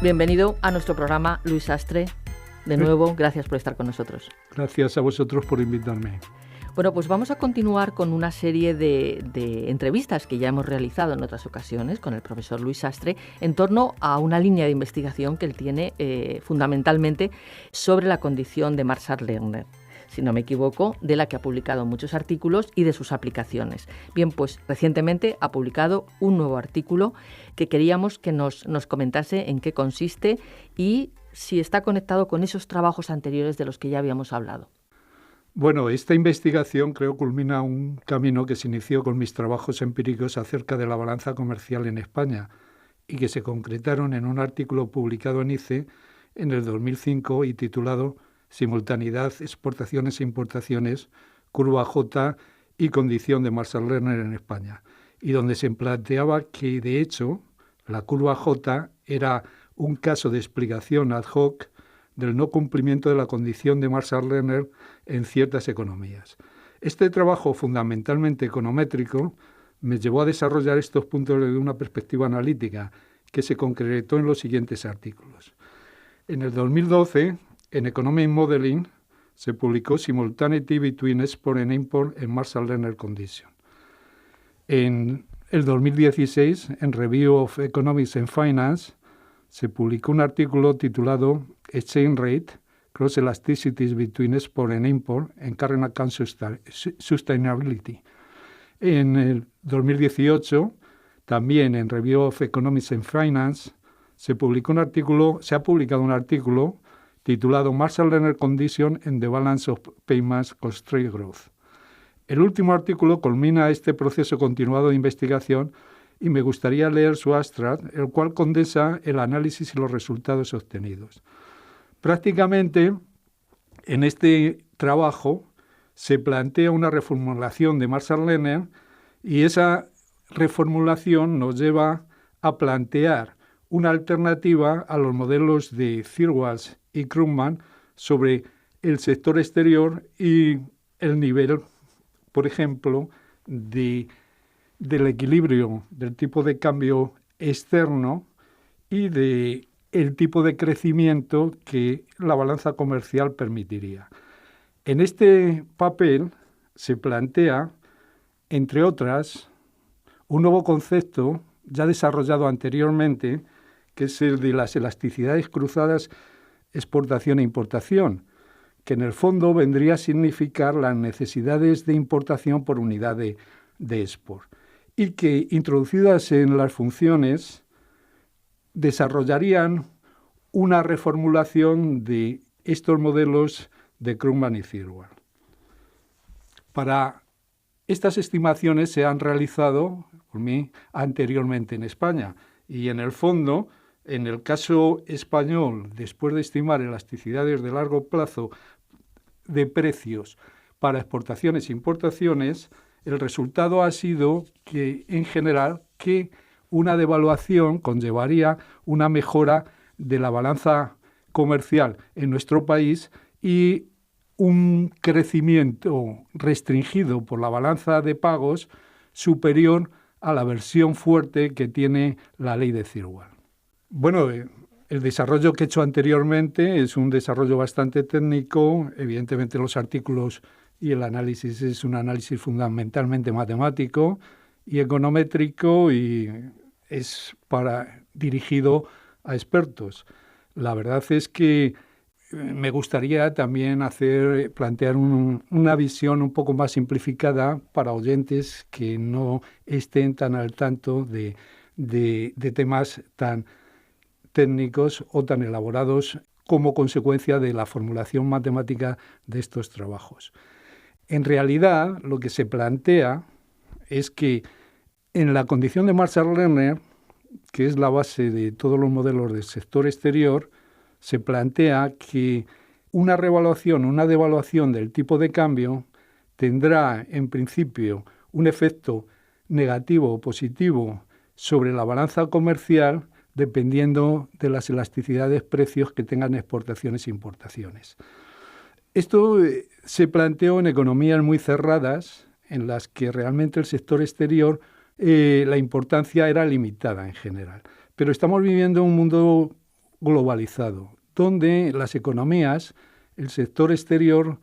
Bienvenido a nuestro programa, Luis Sastre. De nuevo, gracias por estar con nosotros. Gracias a vosotros por invitarme. Bueno, pues vamos a continuar con una serie de entrevistas que ya hemos realizado en otras ocasiones con el profesor Luis Sastre en torno a una línea de investigación que él tiene fundamentalmente sobre la condición de Marshall Lerner, si no me equivoco, de la que ha publicado muchos artículos y de sus aplicaciones. Bien, pues recientemente ha publicado un nuevo artículo que queríamos que nos comentase en qué consiste y si está conectado con esos trabajos anteriores de los que ya habíamos hablado. Bueno, esta investigación creo culmina un camino que se inició con mis trabajos empíricos acerca de la balanza comercial en España y que se concretaron en un artículo publicado en ICE en el 2005 y titulado Simultaneidad, exportaciones e importaciones, curva J y condición de Marshall Lerner en España, y donde se planteaba que, de hecho, la curva J era un caso de explicación ad hoc del no cumplimiento de la condición de Marshall Lerner en ciertas economías. Este trabajo fundamentalmente econométrico me llevó a desarrollar estos puntos desde una perspectiva analítica que se concretó en los siguientes artículos. En el 2012, en Economic Modeling, se publicó Simultaneity Between Export and Import en Marshall Lerner Condition. En el 2016, en Review of Economics and Finance, se publicó un artículo titulado Exchange Rate, Cross Elasticities Between Export and Import en Current Account Sustainability. En el 2018, también en Review of Economics and Finance, se ha publicado un artículo titulado Marshall Lerner Condition and the Balance of Payments Constraint Growth. El último artículo culmina este proceso continuado de investigación y me gustaría leer su abstract, el cual condensa el análisis y los resultados obtenidos. Prácticamente, en este trabajo se plantea una reformulación de Marshall Lerner y esa reformulación nos lleva a plantear una alternativa a los modelos de Thirlwall y Krugman sobre el sector exterior y el nivel, por ejemplo, del equilibrio del tipo de cambio externo y del tipo de crecimiento que la balanza comercial permitiría. En este papel se plantea, entre otras, un nuevo concepto ya desarrollado anteriormente, que es el de las elasticidades cruzadas exportación e importación, que en el fondo vendría a significar las necesidades de importación por unidad de export, y que, introducidas en las funciones, desarrollarían una reformulación de estos modelos de Krugman y Thirlwall. Para estas estimaciones se han realizado por mí anteriormente en España y, en el fondo, en el caso español, después de estimar elasticidades de largo plazo de precios para exportaciones e importaciones, el resultado ha sido que, en general, que una devaluación conllevaría una mejora de la balanza comercial en nuestro país y un crecimiento restringido por la balanza de pagos superior a la versión fuerte que tiene la ley de Thirlwall. Bueno, el desarrollo que he hecho anteriormente es un desarrollo bastante técnico. Evidentemente los artículos y el análisis es un análisis fundamentalmente matemático y econométrico y es dirigido a expertos. La verdad es que me gustaría también plantear una visión un poco más simplificada para oyentes que no estén tan al tanto de temas tan técnicos o tan elaborados como consecuencia de la formulación matemática de estos trabajos. En realidad, lo que se plantea es que en la condición de Marshall Lerner, que es la base de todos los modelos del sector exterior, se plantea que una devaluación del tipo de cambio tendrá, en principio, un efecto negativo o positivo sobre la balanza comercial dependiendo de las elasticidades precios que tengan exportaciones e importaciones. Esto se planteó en economías muy cerradas, en las que realmente el sector exterior, la importancia era limitada en general. Pero estamos viviendo un mundo globalizado, donde las economías, el sector exterior,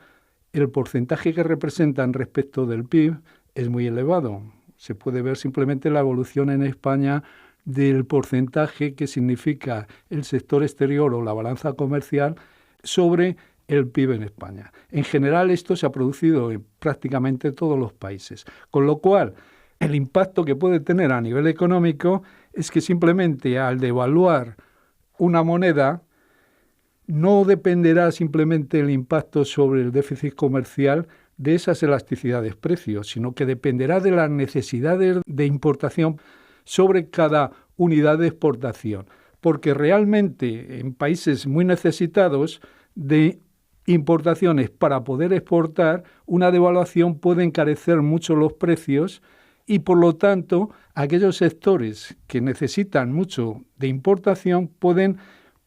el porcentaje que representan respecto del PIB es muy elevado. Se puede ver simplemente la evolución en España del porcentaje que significa el sector exterior o la balanza comercial sobre el PIB en España. En general, esto se ha producido en prácticamente todos los países, con lo cual el impacto que puede tener a nivel económico es que simplemente al devaluar una moneda no dependerá simplemente el impacto sobre el déficit comercial de esas elasticidades de precios, sino que dependerá de las necesidades de importación sobre cada unidad de exportación, porque realmente en países muy necesitados de importaciones para poder exportar, una devaluación puede encarecer mucho los precios y, por lo tanto, aquellos sectores que necesitan mucho de importación pueden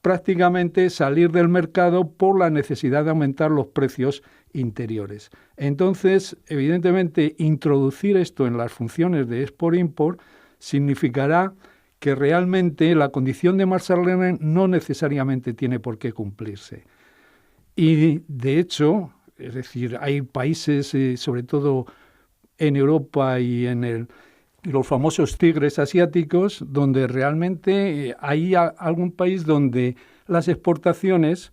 prácticamente salir del mercado por la necesidad de aumentar los precios interiores. Entonces, evidentemente, introducir esto en las funciones de export-import significará que realmente la condición de Marshall-Lerner no necesariamente tiene por qué cumplirse. Y, de hecho, es decir, hay países, sobre todo en Europa y en los famosos tigres asiáticos, donde realmente hay algún país donde las exportaciones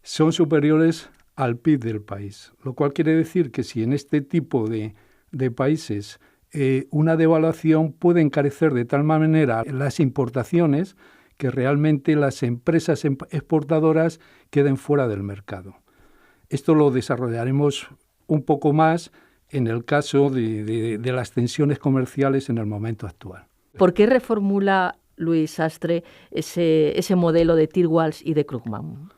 son superiores al PIB del país, lo cual quiere decir que si en este tipo de países una devaluación puede encarecer de tal manera las importaciones que realmente las empresas exportadoras queden fuera del mercado. Esto lo desarrollaremos un poco más en el caso de las tensiones comerciales en el momento actual. ¿Por qué reformula Louis Sastre ese modelo de Tirwalls y de Krugman?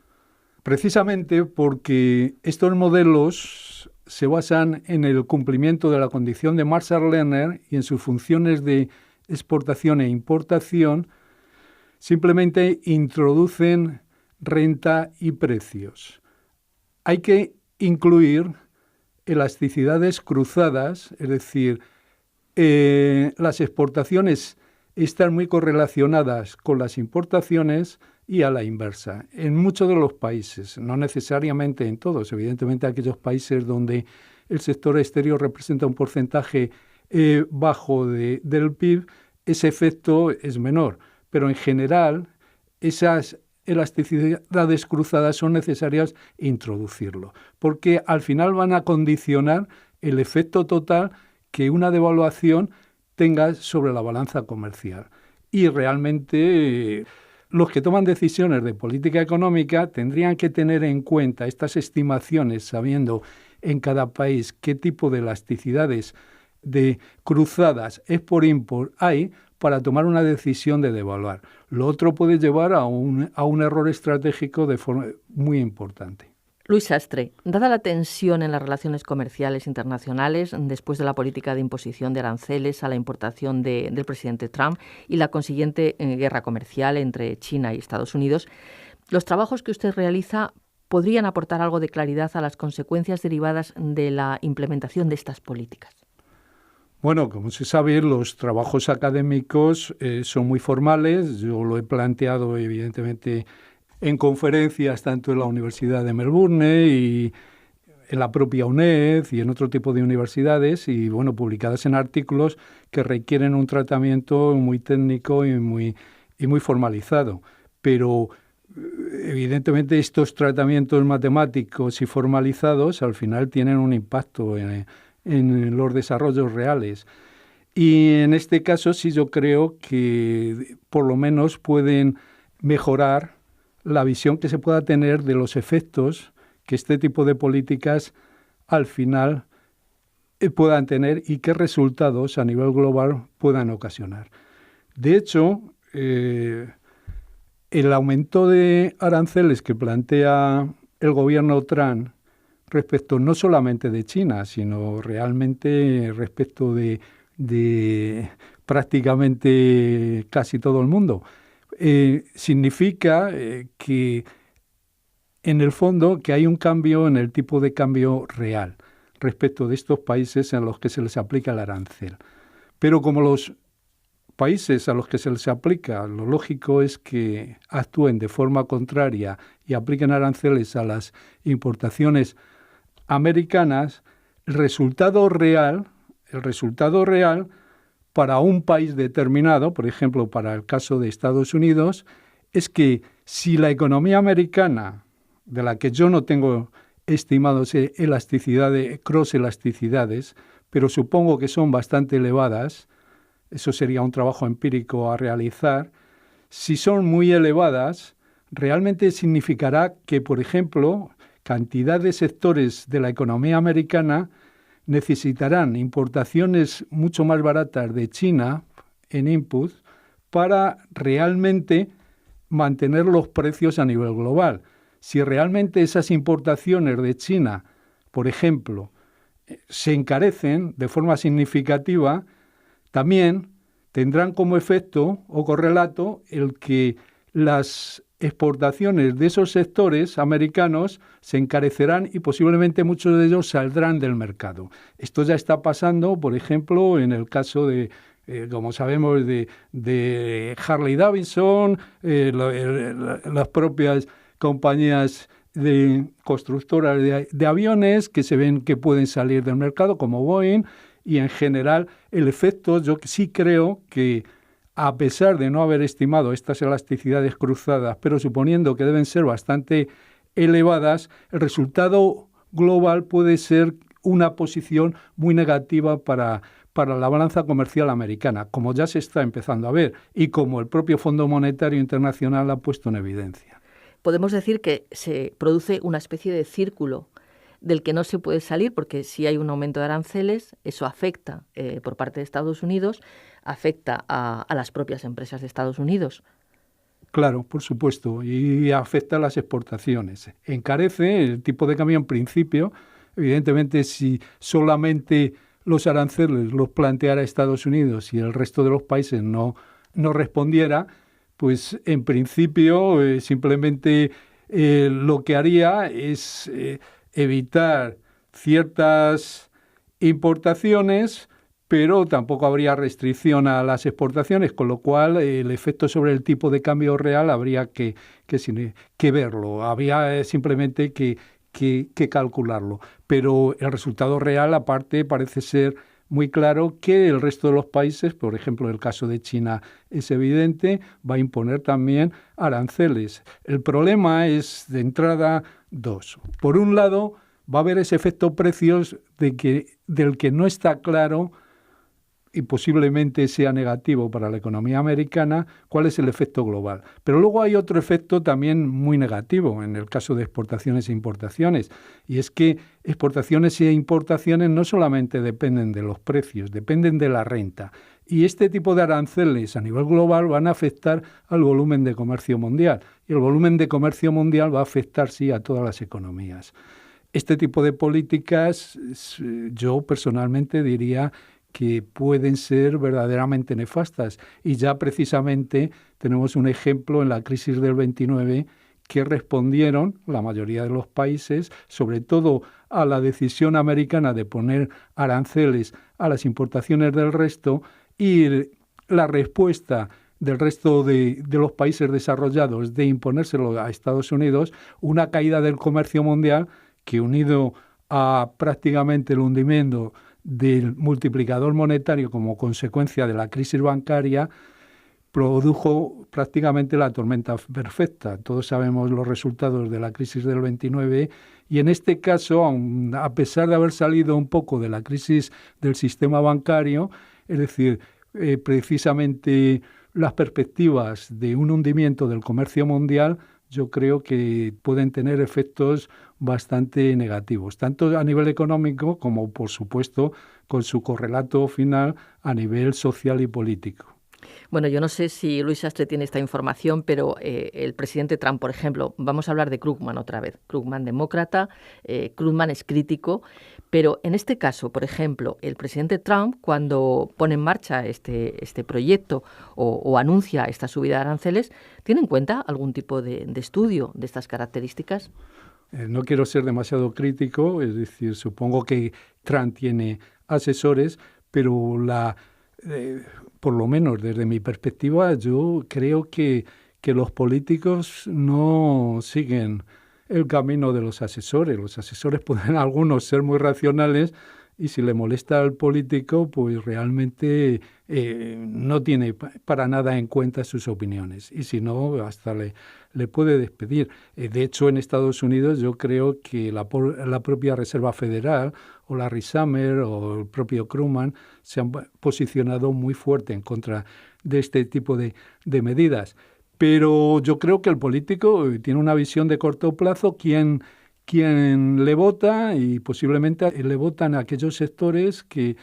Precisamente porque estos modelos se basan en el cumplimiento de la condición de Marshall-Lerner y en sus funciones de exportación e importación simplemente introducen renta y precios. Hay que incluir elasticidades cruzadas, es decir, las exportaciones están muy correlacionadas con las importaciones y a la inversa. En muchos de los países, no necesariamente en todos, evidentemente aquellos países donde el sector exterior representa un porcentaje bajo del PIB, ese efecto es menor, pero en general esas elasticidades cruzadas son necesarias introducirlo, porque al final van a condicionar el efecto total que una devaluación tenga sobre la balanza comercial. Y realmente los que toman decisiones de política económica tendrían que tener en cuenta estas estimaciones, sabiendo en cada país qué tipo de elasticidades de cruzadas export-import hay, para tomar una decisión de devaluar. Lo otro puede llevar a un error estratégico de forma muy importante. Louis Sastre, dada la tensión en las relaciones comerciales internacionales después de la política de imposición de aranceles a la importación del presidente Trump y la consiguiente guerra comercial entre China y Estados Unidos, los trabajos que usted realiza podrían aportar algo de claridad a las consecuencias derivadas de la implementación de estas políticas. Bueno, como se sabe, los trabajos académicos son muy formales. Yo lo he planteado, evidentemente, en conferencias tanto en la Universidad de Melbourne y en la propia UNED y en otro tipo de universidades, y bueno, publicadas en artículos que requieren un tratamiento muy técnico y muy formalizado. Pero evidentemente estos tratamientos matemáticos y formalizados al final tienen un impacto en los desarrollos reales. Y en este caso sí yo creo que por lo menos pueden mejorar la visión que se pueda tener de los efectos que este tipo de políticas al final puedan tener y qué resultados a nivel global puedan ocasionar. De hecho, el aumento de aranceles que plantea el gobierno Trump respecto no solamente de China, sino realmente respecto de prácticamente casi todo el mundo, significa que en el fondo que hay un cambio en el tipo de cambio real respecto de estos países en los que se les aplica el arancel. Pero como los países a los que se les aplica, lo lógico es que actúen de forma contraria y apliquen aranceles a las importaciones americanas. El resultado real para un país determinado, por ejemplo, para el caso de Estados Unidos, es que si la economía americana, de la que yo no tengo estimados cross-elasticidades, pero supongo que son bastante elevadas, eso sería un trabajo empírico a realizar, si son muy elevadas, realmente significará que, por ejemplo, cantidad de sectores de la economía americana necesitarán importaciones mucho más baratas de China en inputs para realmente mantener los precios a nivel global. Si realmente esas importaciones de China, por ejemplo, se encarecen de forma significativa, también tendrán como efecto o correlato el que las exportaciones de esos sectores americanos se encarecerán y posiblemente muchos de ellos saldrán del mercado. Esto ya está pasando, por ejemplo, en el caso de, como sabemos, de Harley Davidson, las propias compañías constructoras de aviones que se ven que pueden salir del mercado, como Boeing, y en general el efecto, yo sí creo que a pesar de no haber estimado estas elasticidades cruzadas, pero suponiendo que deben ser bastante elevadas, el resultado global puede ser una posición muy negativa para la balanza comercial americana, como ya se está empezando a ver y como el propio Fondo Monetario Internacional ha puesto en evidencia. Podemos decir que se produce una especie de círculo del que no se puede salir, porque si hay un aumento de aranceles, eso afecta por parte de Estados Unidos, afecta a las propias empresas de Estados Unidos. Claro, por supuesto, y afecta a las exportaciones. Encarece el tipo de cambio en principio. Evidentemente, si solamente los aranceles los planteara Estados Unidos y el resto de los países no respondiera, pues en principio simplemente lo que haría es evitar ciertas importaciones, pero tampoco habría restricción a las exportaciones, con lo cual el efecto sobre el tipo de cambio real habría que verlo, habría simplemente que calcularlo. Pero el resultado real, aparte, parece ser muy claro que el resto de los países, por ejemplo, el caso de China es evidente, va a imponer también aranceles. El problema es, de entrada, dos. Por un lado, va a haber ese efecto precios del que no está claro y posiblemente sea negativo para la economía americana, cuál es el efecto global. Pero luego hay otro efecto también muy negativo en el caso de exportaciones e importaciones, y es que exportaciones e importaciones no solamente dependen de los precios, dependen de la renta. Y este tipo de aranceles a nivel global van a afectar al volumen de comercio mundial, y el volumen de comercio mundial va a afectar, sí, a todas las economías. Este tipo de políticas, yo personalmente diría que pueden ser verdaderamente nefastas. Y ya precisamente tenemos un ejemplo en la crisis del 29 que respondieron la mayoría de los países, sobre todo a la decisión americana de poner aranceles a las importaciones del resto, y la respuesta del resto de los países desarrollados de imponérselo a Estados Unidos, una caída del comercio mundial que, unido a prácticamente el hundimiento del multiplicador monetario como consecuencia de la crisis bancaria, produjo prácticamente la tormenta perfecta. Todos sabemos los resultados de la crisis del 29 y en este caso, a pesar de haber salido un poco de la crisis del sistema bancario, es decir, precisamente las perspectivas de un hundimiento del comercio mundial, yo creo que pueden tener efectos bastante negativos, tanto a nivel económico como, por supuesto, con su correlato final a nivel social y político. Bueno, yo no sé si Luis Sastre tiene esta información, pero el presidente Trump, por ejemplo, vamos a hablar de Krugman otra vez. Krugman demócrata, Krugman es crítico, pero en este caso, por ejemplo, el presidente Trump, cuando pone en marcha este proyecto o anuncia esta subida de aranceles, ¿tiene en cuenta algún tipo de estudio de estas características? No quiero ser demasiado crítico, es decir, supongo que Trump tiene asesores, pero por lo menos desde mi perspectiva, yo creo que los políticos no siguen el camino de los asesores. Los asesores pueden algunos ser muy racionales y si le molesta al político, pues realmente no tiene para nada en cuenta sus opiniones. Y si no, hasta le puede despedir. De hecho, en Estados Unidos yo creo que la propia Reserva Federal o Larry Summers o el propio Krugman se han posicionado muy fuerte en contra de este tipo de medidas. Pero yo creo que el político tiene una visión de corto plazo. Quien le vota y posiblemente le votan a aquellos sectores que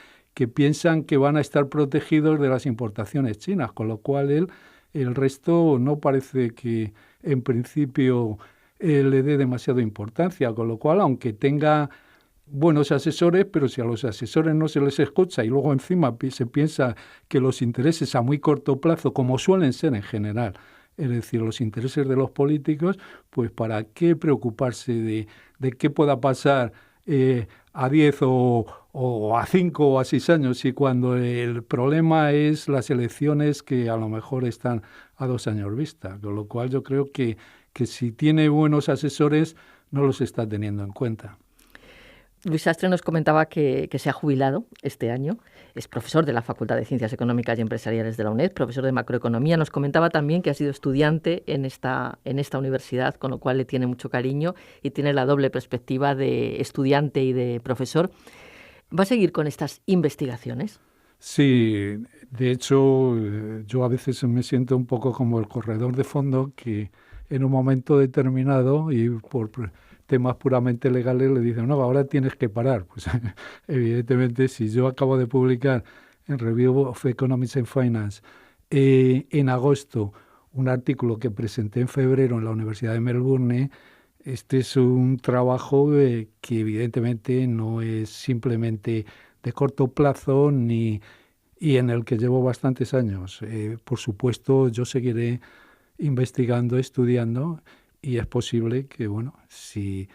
piensan que van a estar protegidos de las importaciones chinas, con lo cual el resto no parece que en principio le dé demasiada importancia, con lo cual aunque tenga buenos asesores, pero si a los asesores no se les escucha y luego encima se piensa que los intereses a muy corto plazo, como suelen ser en general, es decir, los intereses de los políticos, pues ¿para qué preocuparse de qué pueda pasar a 10 o a 5 o a 6 años y cuando el problema es las elecciones que a lo mejor están a 2 años vista? Con lo cual yo creo que si tiene buenos asesores no los está teniendo en cuenta. Luis Sastre nos comentaba que se ha jubilado este año, es profesor de la Facultad de Ciencias Económicas y Empresariales de la UNED, profesor de macroeconomía. Nos comentaba también que ha sido estudiante en esta universidad, con lo cual le tiene mucho cariño y tiene la doble perspectiva de estudiante y de profesor. ¿Va a seguir con estas investigaciones? Sí, de hecho yo a veces me siento un poco como el corredor de fondo que en un momento determinado y por temas puramente legales le dicen, no, ahora tienes que parar. Pues evidentemente si yo acabo de publicar en Review of Economics and Finance en agosto un artículo que presenté en febrero en la Universidad de Melbourne, este es un trabajo que evidentemente no es simplemente de corto plazo y en el que llevo bastantes años. Por supuesto, yo seguiré investigando, estudiando, y es posible que, bueno, si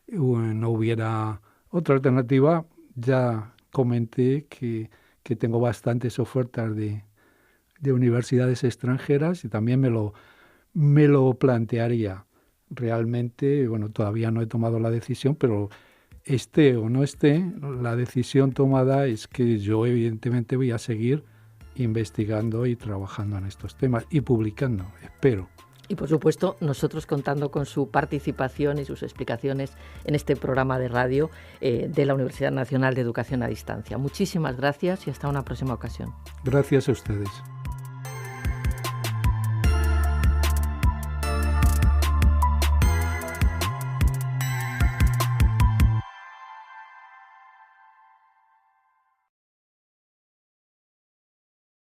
no hubiera otra alternativa, ya comenté que tengo bastantes ofertas de universidades extranjeras y también me lo plantearía. Realmente, bueno, todavía no he tomado la decisión, pero esté o no esté, la decisión tomada es que yo evidentemente voy a seguir investigando y trabajando en estos temas y publicando, espero. Y por supuesto, nosotros contando con su participación y sus explicaciones en este programa de radio de la Universidad Nacional de Educación a Distancia. Muchísimas gracias y hasta una próxima ocasión. Gracias a ustedes.